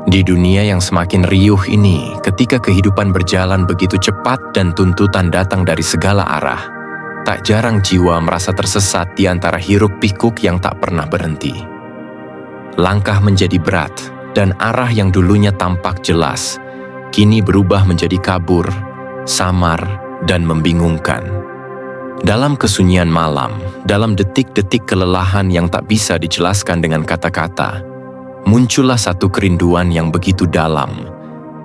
Di dunia yang semakin riuh ini, ketika kehidupan berjalan begitu cepat dan tuntutan datang dari segala arah, tak jarang jiwa merasa tersesat di antara hiruk-pikuk yang tak pernah berhenti. Langkah menjadi berat, dan arah yang dulunya tampak jelas, kini berubah menjadi kabur, samar, dan membingungkan. Dalam kesunyian malam, dalam detik-detik kelelahan yang tak bisa dijelaskan dengan kata-kata, muncullah satu kerinduan yang begitu dalam,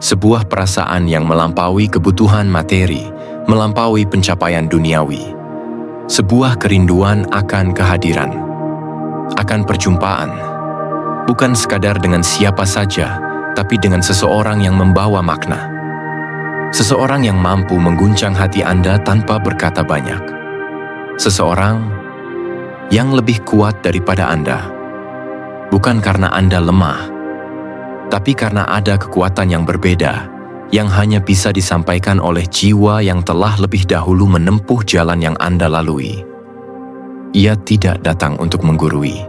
sebuah perasaan yang melampaui kebutuhan materi, melampaui pencapaian duniawi. Sebuah kerinduan akan kehadiran, akan perjumpaan, bukan sekadar dengan siapa saja, tapi dengan seseorang yang membawa makna. Seseorang yang mampu mengguncang hati Anda tanpa berkata banyak. Seseorang yang lebih kuat daripada Anda. Bukan karena Anda lemah, tapi karena ada kekuatan yang berbeda, yang hanya bisa disampaikan oleh jiwa yang telah lebih dahulu menempuh jalan yang Anda lalui. Ia tidak datang untuk menggurui,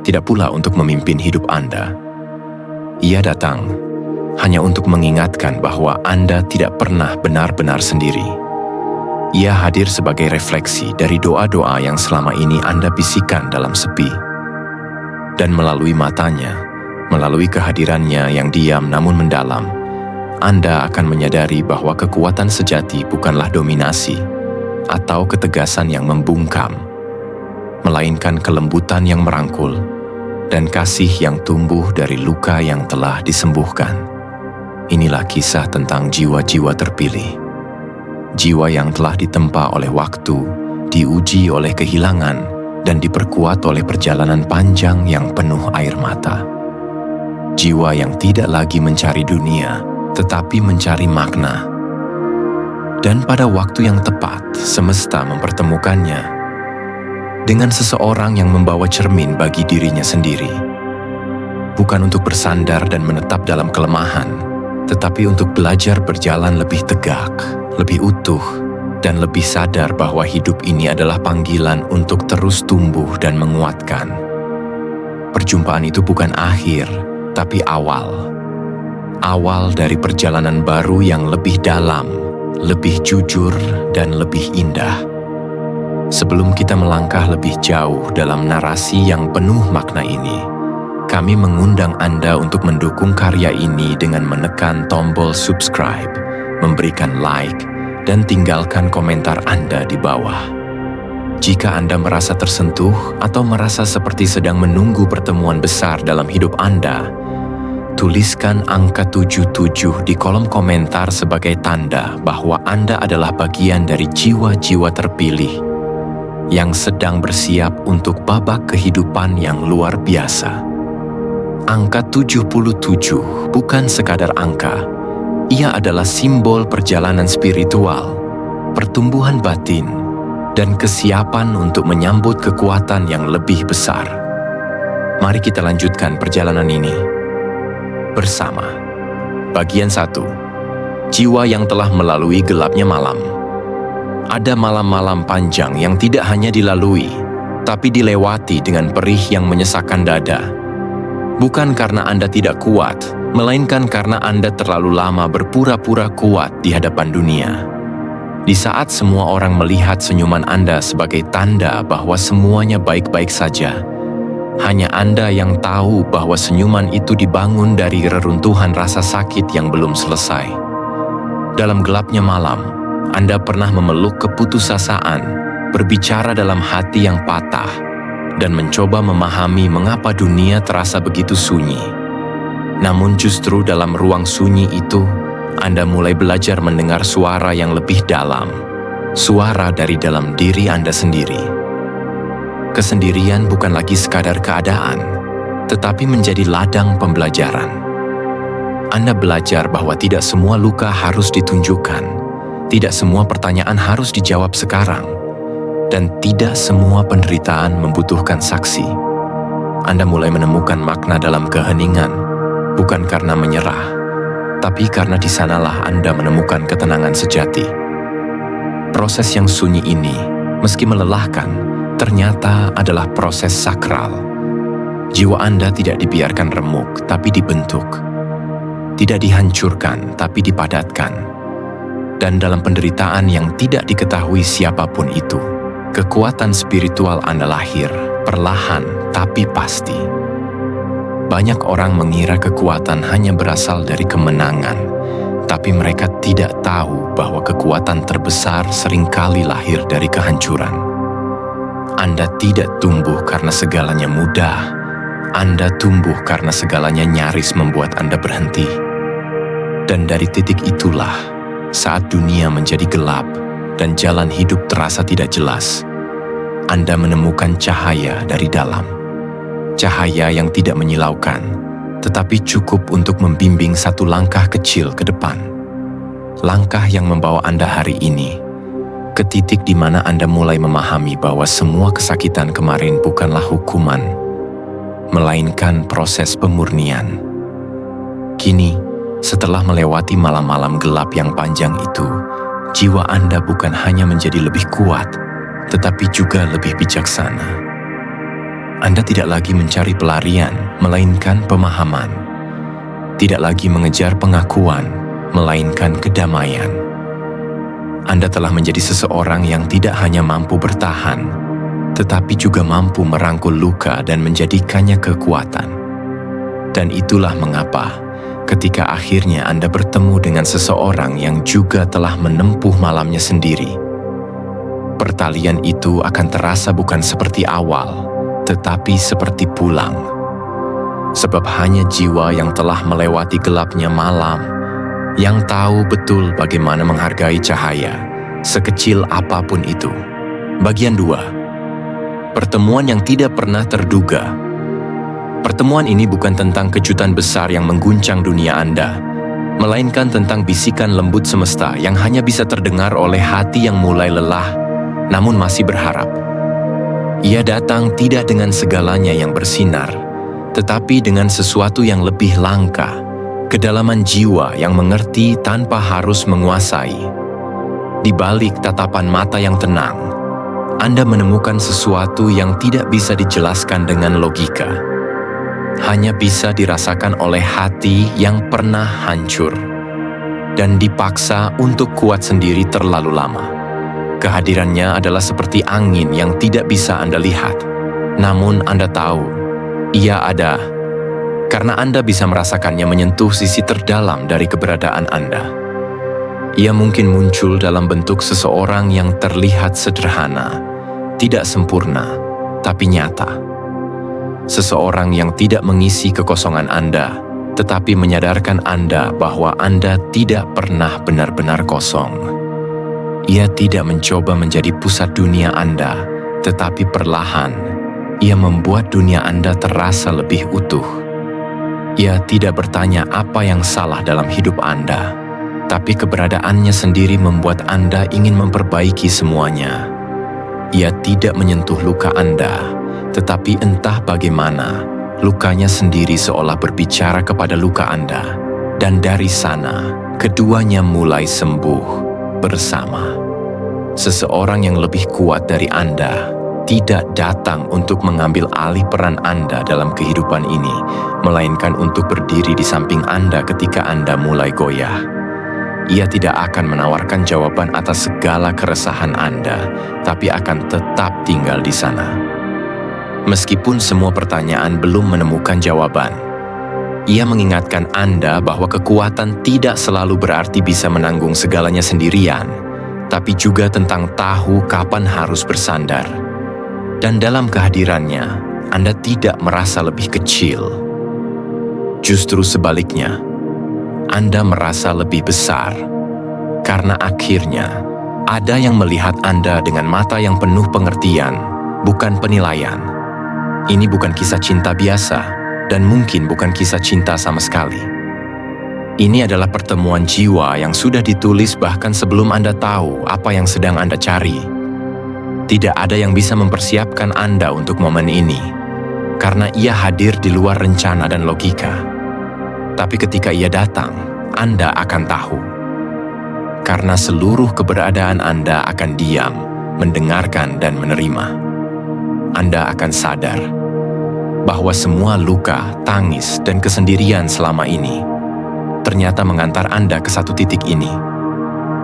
tidak pula untuk memimpin hidup Anda. Ia datang hanya untuk mengingatkan bahwa Anda tidak pernah benar-benar sendiri. Ia hadir sebagai refleksi dari doa-doa yang selama ini Anda bisikan dalam sepi. Dan melalui matanya, melalui kehadirannya yang diam namun mendalam, Anda akan menyadari bahwa kekuatan sejati bukanlah dominasi atau ketegasan yang membungkam, melainkan kelembutan yang merangkul dan kasih yang tumbuh dari luka yang telah disembuhkan. Inilah kisah tentang jiwa-jiwa terpilih. Jiwa yang telah ditempa oleh waktu, diuji oleh kehilangan, dan diperkuat oleh perjalanan panjang yang penuh air mata. Jiwa yang tidak lagi mencari dunia, tetapi mencari makna. Dan pada waktu yang tepat, semesta mempertemukannya dengan seseorang yang membawa cermin bagi dirinya sendiri. Bukan untuk bersandar dan menetap dalam kelemahan, tetapi untuk belajar berjalan lebih tegak, lebih utuh, dan lebih sadar bahwa hidup ini adalah panggilan untuk terus tumbuh dan menguatkan. Perjumpaan itu bukan akhir, tapi awal. Awal dari perjalanan baru yang lebih dalam, lebih jujur, dan lebih indah. Sebelum kita melangkah lebih jauh dalam narasi yang penuh makna ini, kami mengundang Anda untuk mendukung karya ini dengan menekan tombol subscribe, memberikan like, dan tinggalkan komentar Anda di bawah. Jika Anda merasa tersentuh atau merasa seperti sedang menunggu pertemuan besar dalam hidup Anda, tuliskan angka 77 di kolom komentar sebagai tanda bahwa Anda adalah bagian dari jiwa-jiwa terpilih yang sedang bersiap untuk babak kehidupan yang luar biasa. Angka 77 bukan sekadar angka. Ia adalah simbol perjalanan spiritual, pertumbuhan batin, dan kesiapan untuk menyambut kekuatan yang lebih besar. Mari kita lanjutkan perjalanan ini bersama. Bagian 1. Jiwa yang telah melalui gelapnya malam. Ada malam-malam panjang yang tidak hanya dilalui, tapi dilewati dengan perih yang menyesakkan dada. Bukan karena Anda tidak kuat, melainkan karena Anda terlalu lama berpura-pura kuat di hadapan dunia. Di saat semua orang melihat senyuman Anda sebagai tanda bahwa semuanya baik-baik saja, hanya Anda yang tahu bahwa senyuman itu dibangun dari reruntuhan rasa sakit yang belum selesai. Dalam gelapnya malam, Anda pernah memeluk keputusasaan, berbicara dalam hati yang patah, dan mencoba memahami mengapa dunia terasa begitu sunyi. Namun justru dalam ruang sunyi itu, Anda mulai belajar mendengar suara yang lebih dalam, suara dari dalam diri Anda sendiri. Kesendirian bukan lagi sekadar keadaan, tetapi menjadi ladang pembelajaran. Anda belajar bahwa tidak semua luka harus ditunjukkan, tidak semua pertanyaan harus dijawab sekarang, dan tidak semua penderitaan membutuhkan saksi. Anda mulai menemukan makna dalam keheningan, bukan karena menyerah, tapi karena di sanalah Anda menemukan ketenangan sejati. Proses yang sunyi ini, meski melelahkan, ternyata adalah proses sakral. Jiwa Anda tidak dibiarkan remuk, tapi dibentuk. tidak dihancurkan tapi dipadatkan. Dan dalam penderitaan yang tidak diketahui siapapun itu, kekuatan spiritual Anda lahir, perlahan tapi pasti. Banyak orang mengira kekuatan hanya berasal dari kemenangan, tapi mereka tidak tahu bahwa kekuatan terbesar seringkali lahir dari kehancuran. Anda tidak tumbuh karena segalanya mudah, Anda tumbuh karena segalanya nyaris membuat Anda berhenti. Dan dari titik itulah, saat dunia menjadi gelap dan jalan hidup terasa tidak jelas, Anda menemukan cahaya dari dalam. Cahaya yang tidak menyilaukan, tetapi cukup untuk membimbing satu langkah kecil ke depan. Langkah yang membawa Anda hari ini ke titik di mana Anda mulai memahami bahwa semua kesakitan kemarin bukanlah hukuman, melainkan proses pemurnian. Kini, setelah melewati malam-malam gelap yang panjang itu, jiwa Anda bukan hanya menjadi lebih kuat, tetapi juga lebih bijaksana. Anda tidak lagi mencari pelarian, melainkan pemahaman. Tidak lagi mengejar pengakuan, melainkan kedamaian. Anda telah menjadi seseorang yang tidak hanya mampu bertahan, tetapi juga mampu merangkul luka dan menjadikannya kekuatan. Dan itulah mengapa, ketika akhirnya Anda bertemu dengan seseorang yang juga telah menempuh malamnya sendiri, pertalian itu akan terasa bukan seperti awal, tetapi seperti pulang. Sebab hanya jiwa yang telah melewati gelapnya malam, yang tahu betul bagaimana menghargai cahaya, sekecil apapun itu. Bagian 2. Pertemuan yang tidak pernah terduga. Pertemuan ini bukan tentang kejutan besar yang mengguncang dunia Anda, melainkan tentang bisikan lembut semesta yang hanya bisa terdengar oleh hati yang mulai lelah, namun masih berharap. Ia datang tidak dengan segalanya yang bersinar, tetapi dengan sesuatu yang lebih langka, kedalaman jiwa yang mengerti tanpa harus menguasai. Di balik tatapan mata yang tenang, Anda menemukan sesuatu yang tidak bisa dijelaskan dengan logika. Hanya bisa dirasakan oleh hati yang pernah hancur dan dipaksa untuk kuat sendiri terlalu lama. Kehadirannya adalah seperti angin yang tidak bisa Anda lihat, namun Anda tahu ia ada karena Anda bisa merasakannya menyentuh sisi terdalam dari keberadaan Anda. Ia mungkin muncul dalam bentuk seseorang yang terlihat sederhana, tidak sempurna, tapi nyata. Seseorang yang tidak mengisi kekosongan Anda, tetapi menyadarkan Anda bahwa Anda tidak pernah benar-benar kosong. Ia tidak mencoba menjadi pusat dunia Anda, tetapi perlahan, ia membuat dunia Anda terasa lebih utuh. Ia tidak bertanya apa yang salah dalam hidup Anda, tapi keberadaannya sendiri membuat Anda ingin memperbaiki semuanya. Ia tidak menyentuh luka Anda, tetapi entah bagaimana, lukanya sendiri seolah berbicara kepada luka Anda. Dan dari sana, keduanya mulai sembuh bersama. Seseorang yang lebih kuat dari Anda tidak datang untuk mengambil alih peran Anda dalam kehidupan ini, melainkan untuk berdiri di samping Anda ketika Anda mulai goyah. Ia tidak akan menawarkan jawaban atas segala keresahan Anda, tapi akan tetap tinggal di sana. Meskipun semua pertanyaan belum menemukan jawaban, ia mengingatkan Anda bahwa kekuatan tidak selalu berarti bisa menanggung segalanya sendirian, tapi juga tentang tahu kapan harus bersandar. Dan dalam kehadirannya, Anda tidak merasa lebih kecil. Justru sebaliknya, Anda merasa lebih besar, karena akhirnya ada yang melihat Anda dengan mata yang penuh pengertian, bukan penilaian. Ini bukan kisah cinta biasa, dan mungkin bukan kisah cinta sama sekali. Ini adalah pertemuan jiwa yang sudah ditulis bahkan sebelum Anda tahu apa yang sedang Anda cari. Tidak ada yang bisa mempersiapkan Anda untuk momen ini, karena ia hadir di luar rencana dan logika. Tapi ketika ia datang, Anda akan tahu. Karena seluruh keberadaan Anda akan diam, mendengarkan dan menerima. Anda akan sadar bahwa semua luka, tangis, dan kesendirian selama ini ternyata mengantar Anda ke satu titik ini.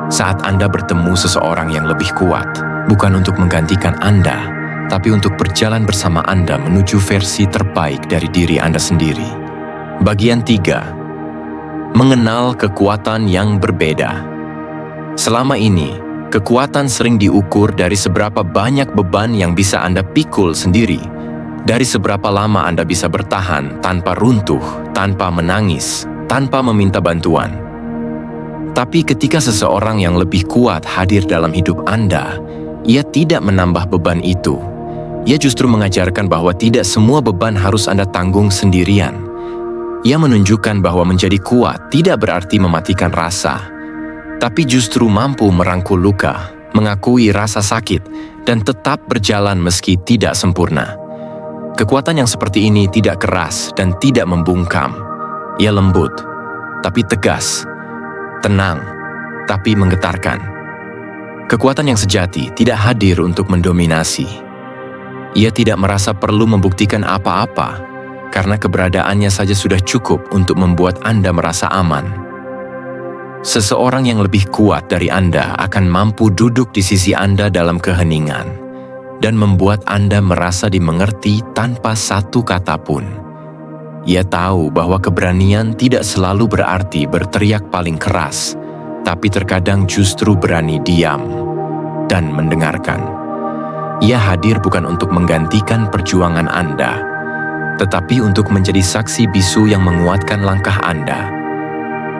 Saat Anda bertemu seseorang yang lebih kuat, bukan untuk menggantikan Anda, tapi untuk berjalan bersama Anda menuju versi terbaik dari diri Anda sendiri. Bagian 3. Mengenal kekuatan yang berbeda. Selama ini, kekuatan sering diukur dari seberapa banyak beban yang bisa Anda pikul sendiri, dari seberapa lama Anda bisa bertahan tanpa runtuh, tanpa menangis, tanpa meminta bantuan. Tapi ketika seseorang yang lebih kuat hadir dalam hidup Anda, ia tidak menambah beban itu. Ia justru mengajarkan bahwa tidak semua beban harus Anda tanggung sendirian. Ia menunjukkan bahwa menjadi kuat tidak berarti mematikan rasa, tapi justru mampu merangkul luka, mengakui rasa sakit, dan tetap berjalan meski tidak sempurna. Kekuatan yang seperti ini tidak keras dan tidak membungkam. Ia lembut, tapi tegas, tenang, tapi menggetarkan. Kekuatan yang sejati tidak hadir untuk mendominasi. Ia tidak merasa perlu membuktikan apa-apa, karena keberadaannya saja sudah cukup untuk membuat Anda merasa aman. Seseorang yang lebih kuat dari Anda akan mampu duduk di sisi Anda dalam keheningan dan membuat Anda merasa dimengerti tanpa satu kata pun. Ia tahu bahwa keberanian tidak selalu berarti berteriak paling keras, tapi terkadang justru berani diam dan mendengarkan. Ia hadir bukan untuk menggantikan perjuangan Anda, tetapi untuk menjadi saksi bisu yang menguatkan langkah Anda,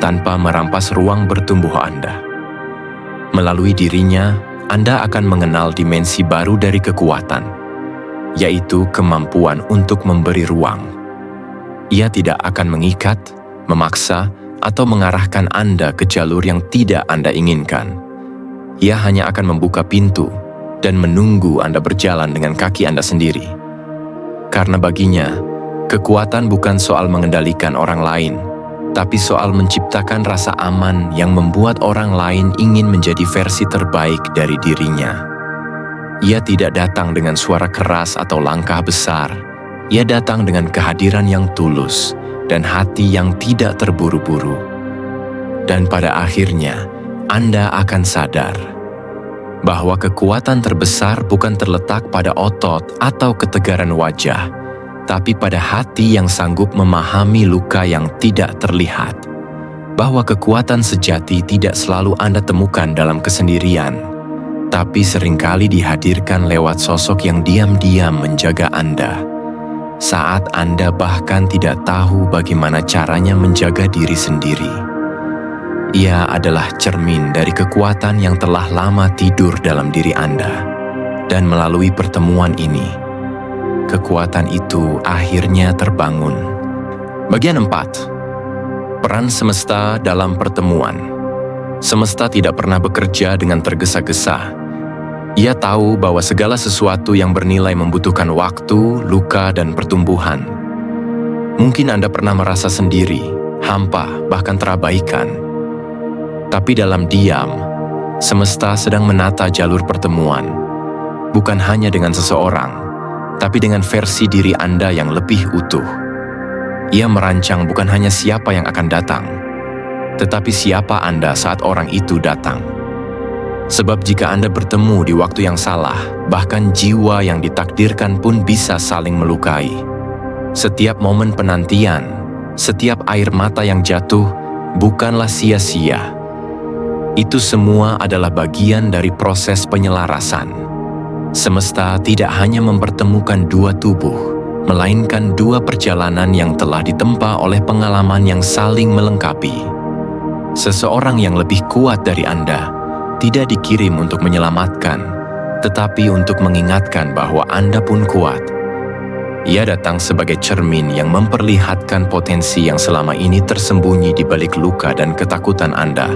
tanpa merampas ruang bertumbuh Anda. Melalui dirinya, Anda akan mengenal dimensi baru dari kekuatan, yaitu kemampuan untuk memberi ruang. Ia tidak akan mengikat, memaksa, atau mengarahkan Anda ke jalur yang tidak Anda inginkan. Ia hanya akan membuka pintu dan menunggu Anda berjalan dengan kaki Anda sendiri. Karena baginya, kekuatan bukan soal mengendalikan orang lain, tapi soal menciptakan rasa aman yang membuat orang lain ingin menjadi versi terbaik dari dirinya. Ia tidak datang dengan suara keras atau langkah besar. Ia datang dengan kehadiran yang tulus dan hati yang tidak terburu-buru. Dan pada akhirnya, Anda akan sadar bahwa kekuatan terbesar bukan terletak pada otot atau ketegaran wajah, tapi pada hati yang sanggup memahami luka yang tidak terlihat. Bahwa kekuatan sejati tidak selalu Anda temukan dalam kesendirian, tapi seringkali dihadirkan lewat sosok yang diam-diam menjaga Anda. Saat Anda bahkan tidak tahu bagaimana caranya menjaga diri sendiri. Ia adalah cermin dari kekuatan yang telah lama tidur dalam diri Anda. Dan melalui pertemuan ini, kekuatan itu akhirnya terbangun. Bagian 4. Peran semesta dalam pertemuan. Semesta tidak pernah bekerja dengan tergesa-gesa. Ia tahu bahwa segala sesuatu yang bernilai membutuhkan waktu, luka, dan pertumbuhan. Mungkin Anda pernah merasa sendiri, hampa, bahkan terabaikan. Tapi dalam diam, semesta sedang menata jalur pertemuan. Bukan hanya dengan seseorang, tapi dengan versi diri Anda yang lebih utuh. Ia merancang bukan hanya siapa yang akan datang, tetapi siapa Anda saat orang itu datang. Sebab jika Anda bertemu di waktu yang salah, bahkan jiwa yang ditakdirkan pun bisa saling melukai. Setiap momen penantian, setiap air mata yang jatuh, bukanlah sia-sia. Itu semua adalah bagian dari proses penyelarasan. Semesta tidak hanya mempertemukan dua tubuh, melainkan dua perjalanan yang telah ditempa oleh pengalaman yang saling melengkapi. Seseorang yang lebih kuat dari Anda tidak dikirim untuk menyelamatkan, tetapi untuk mengingatkan bahwa Anda pun kuat. Ia datang sebagai cermin yang memperlihatkan potensi yang selama ini tersembunyi di balik luka dan ketakutan Anda.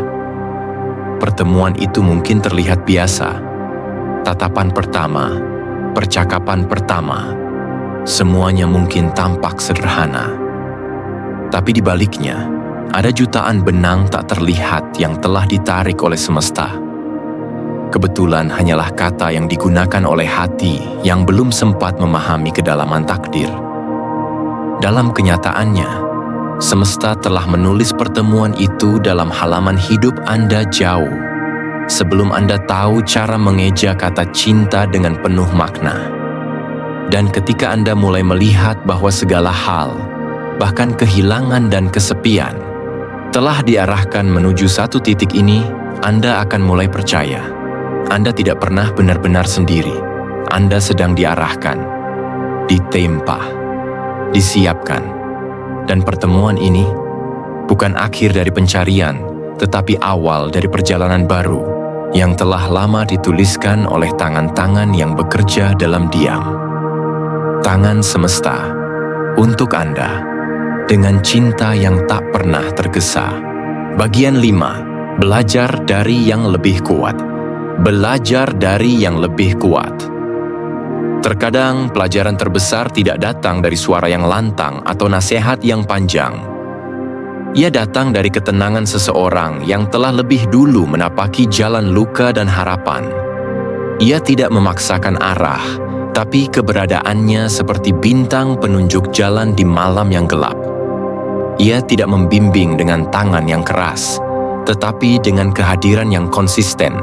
Pertemuan itu mungkin terlihat biasa. Tatapan pertama, percakapan pertama, semuanya mungkin tampak sederhana. Tapi di baliknya, ada jutaan benang tak terlihat yang telah ditarik oleh semesta. Kebetulan hanyalah kata yang digunakan oleh hati yang belum sempat memahami kedalaman takdir. Dalam kenyataannya, Semesta telah menulis pertemuan itu dalam halaman hidup Anda jauh, sebelum Anda tahu cara mengeja kata cinta dengan penuh makna. Dan ketika Anda mulai melihat bahwa segala hal, bahkan kehilangan dan kesepian, telah diarahkan menuju satu titik ini, Anda akan mulai percaya. Anda tidak pernah benar-benar sendiri. Anda sedang diarahkan, ditempa, disiapkan. Dan pertemuan ini bukan akhir dari pencarian, tetapi awal dari perjalanan baru yang telah lama dituliskan oleh tangan-tangan yang bekerja dalam diam. Tangan semesta untuk Anda dengan cinta yang tak pernah tergesa. Bagian 5. Belajar dari yang lebih kuat. Belajar dari yang lebih kuat. Terkadang pelajaran terbesar tidak datang dari suara yang lantang atau nasihat yang panjang. Ia datang dari ketenangan seseorang yang telah lebih dulu menapaki jalan luka dan harapan. Ia tidak memaksakan arah, tapi keberadaannya seperti bintang penunjuk jalan di malam yang gelap. Ia tidak membimbing dengan tangan yang keras, tetapi dengan kehadiran yang konsisten,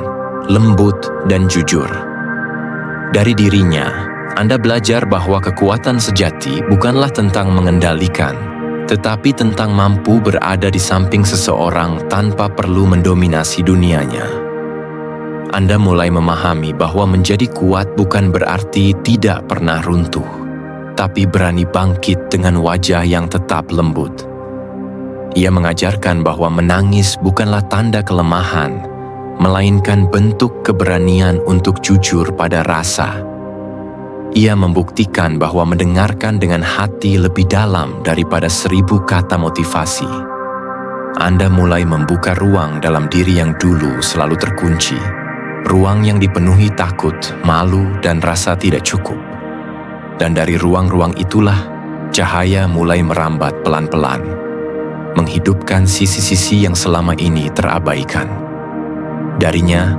lembut, dan jujur. Dari dirinya, Anda belajar bahwa kekuatan sejati bukanlah tentang mengendalikan, tetapi tentang mampu berada di samping seseorang tanpa perlu mendominasi dunianya. Anda mulai memahami bahwa menjadi kuat bukan berarti tidak pernah runtuh, tapi berani bangkit dengan wajah yang tetap lembut. Ia mengajarkan bahwa menangis bukanlah tanda kelemahan, melainkan bentuk keberanian untuk jujur pada rasa. Ia membuktikan bahwa mendengarkan dengan hati lebih dalam daripada 1000 kata motivasi. Anda mulai membuka ruang dalam diri yang dulu selalu terkunci, ruang yang dipenuhi takut, malu, dan rasa tidak cukup. Dan dari ruang-ruang itulah, cahaya mulai merambat pelan-pelan, menghidupkan sisi-sisi yang selama ini terabaikan. Darinya,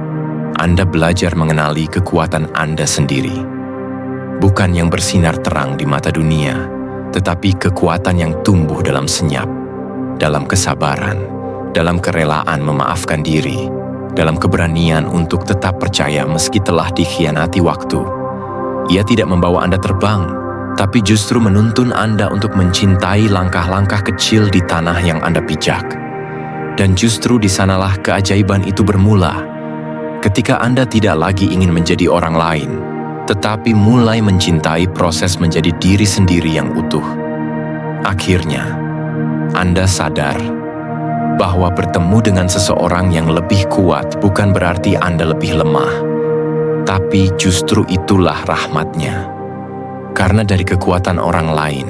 Anda belajar mengenali kekuatan Anda sendiri. Bukan yang bersinar terang di mata dunia, tetapi kekuatan yang tumbuh dalam senyap, dalam kesabaran, dalam kerelaan memaafkan diri, dalam keberanian untuk tetap percaya meski telah dikhianati waktu. Ia tidak membawa Anda terbang, tapi justru menuntun Anda untuk mencintai langkah-langkah kecil di tanah yang Anda pijak. Dan justru di sanalah keajaiban itu bermula, ketika Anda tidak lagi ingin menjadi orang lain, tetapi mulai mencintai proses menjadi diri sendiri yang utuh. Akhirnya, Anda sadar bahwa bertemu dengan seseorang yang lebih kuat bukan berarti Anda lebih lemah, tapi justru itulah rahmatnya. Karena dari kekuatan orang lain,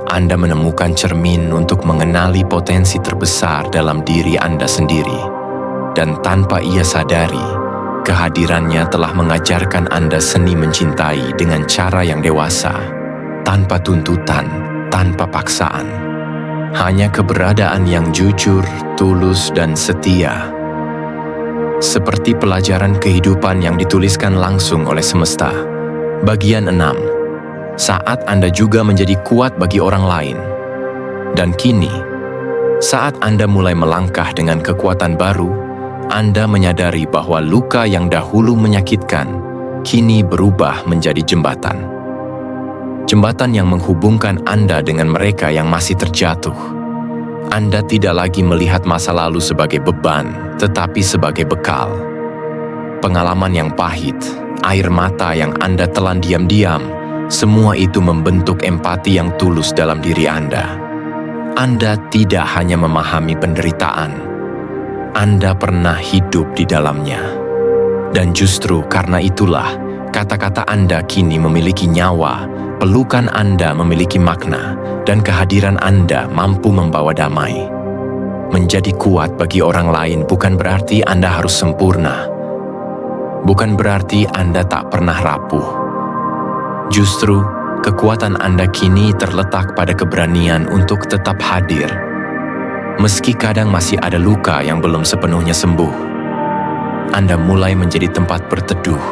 Anda menemukan cermin untuk mengenali potensi terbesar dalam diri Anda sendiri. Dan tanpa ia sadari, kehadirannya telah mengajarkan Anda seni mencintai dengan cara yang dewasa, tanpa tuntutan, tanpa paksaan. Hanya keberadaan yang jujur, tulus, dan setia. Seperti pelajaran kehidupan yang dituliskan langsung oleh semesta. Bagian 6. Saat Anda juga menjadi kuat bagi orang lain. Dan kini, saat Anda mulai melangkah dengan kekuatan baru, Anda menyadari bahwa luka yang dahulu menyakitkan, kini berubah menjadi jembatan. Jembatan yang menghubungkan Anda dengan mereka yang masih terjatuh. Anda tidak lagi melihat masa lalu sebagai beban, tetapi sebagai bekal. Pengalaman yang pahit, air mata yang Anda telan diam-diam, semua itu membentuk empati yang tulus dalam diri Anda. Anda tidak hanya memahami penderitaan, Anda pernah hidup di dalamnya. Dan justru karena itulah, kata-kata Anda kini memiliki nyawa, pelukan Anda memiliki makna, dan kehadiran Anda mampu membawa damai. Menjadi kuat bagi orang lain bukan berarti Anda harus sempurna. Bukan berarti Anda tak pernah rapuh. Justru, kekuatan Anda kini terletak pada keberanian untuk tetap hadir. Meski kadang masih ada luka yang belum sepenuhnya sembuh, Anda mulai menjadi tempat berteduh,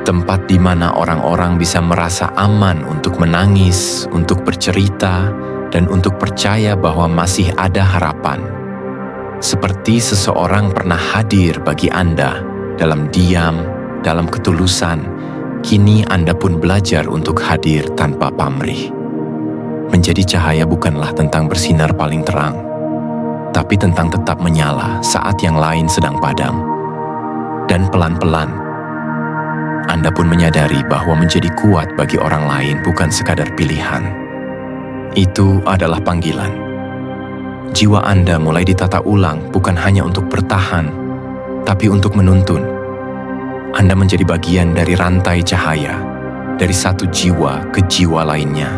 tempat di mana orang-orang bisa merasa aman untuk menangis, untuk bercerita, dan untuk percaya bahwa masih ada harapan. Seperti seseorang pernah hadir bagi Anda dalam diam, dalam ketulusan, kini Anda pun belajar untuk hadir tanpa pamrih. Menjadi cahaya bukanlah tentang bersinar paling terang, tapi tentang tetap menyala saat yang lain sedang padam. Dan pelan-pelan, Anda pun menyadari bahwa menjadi kuat bagi orang lain bukan sekadar pilihan. Itu adalah panggilan. Jiwa Anda mulai ditata ulang bukan hanya untuk bertahan, tapi untuk menuntun. Anda menjadi bagian dari rantai cahaya, dari satu jiwa ke jiwa lainnya.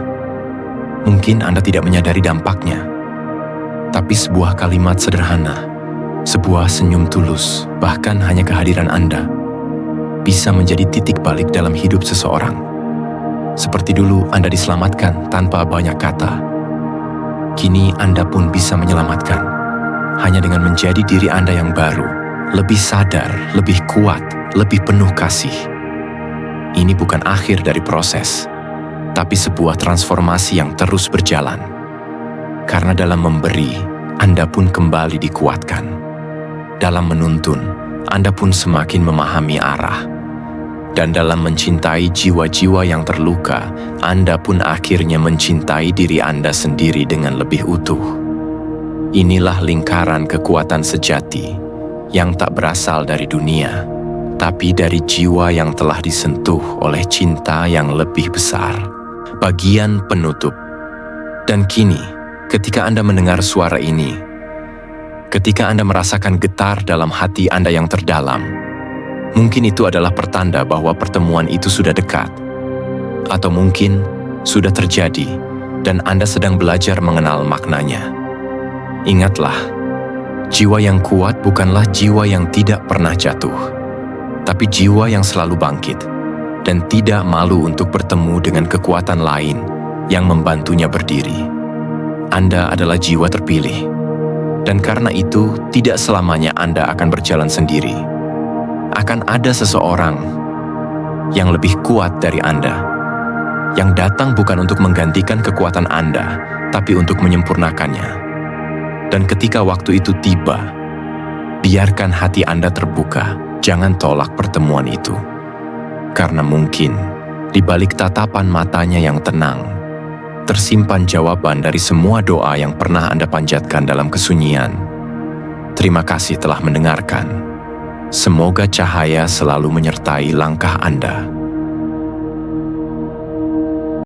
Mungkin Anda tidak menyadari dampaknya, tapi sebuah kalimat sederhana, sebuah senyum tulus, bahkan hanya kehadiran Anda, bisa menjadi titik balik dalam hidup seseorang. Seperti dulu Anda diselamatkan tanpa banyak kata, kini Anda pun bisa menyelamatkan, hanya dengan menjadi diri Anda yang baru, lebih sadar, lebih kuat, lebih penuh kasih. Ini bukan akhir dari proses, tapi sebuah transformasi yang terus berjalan. Karena dalam memberi, Anda pun kembali dikuatkan. Dalam menuntun, Anda pun semakin memahami arah. Dan dalam mencintai jiwa-jiwa yang terluka, Anda pun akhirnya mencintai diri Anda sendiri dengan lebih utuh. Inilah lingkaran kekuatan sejati yang tak berasal dari dunia, tapi dari jiwa yang telah disentuh oleh cinta yang lebih besar. Bagian penutup. Dan kini, ketika Anda mendengar suara ini, ketika Anda merasakan getar dalam hati Anda yang terdalam, mungkin itu adalah pertanda bahwa pertemuan itu sudah dekat. Atau mungkin sudah terjadi dan Anda sedang belajar mengenal maknanya. Ingatlah, jiwa yang kuat bukanlah jiwa yang tidak pernah jatuh, tapi jiwa yang selalu bangkit dan tidak malu untuk bertemu dengan kekuatan lain yang membantunya berdiri. Anda adalah jiwa terpilih, dan karena itu tidak selamanya Anda akan berjalan sendiri. Akan ada seseorang yang lebih kuat dari Anda, yang datang bukan untuk menggantikan kekuatan Anda, tapi untuk menyempurnakannya. Dan ketika waktu itu tiba, biarkan hati Anda terbuka, jangan tolak pertemuan itu. Karena mungkin di balik tatapan matanya yang tenang, tersimpan jawaban dari semua doa yang pernah Anda panjatkan dalam kesunyian. Terima kasih telah mendengarkan. Semoga cahaya selalu menyertai langkah Anda.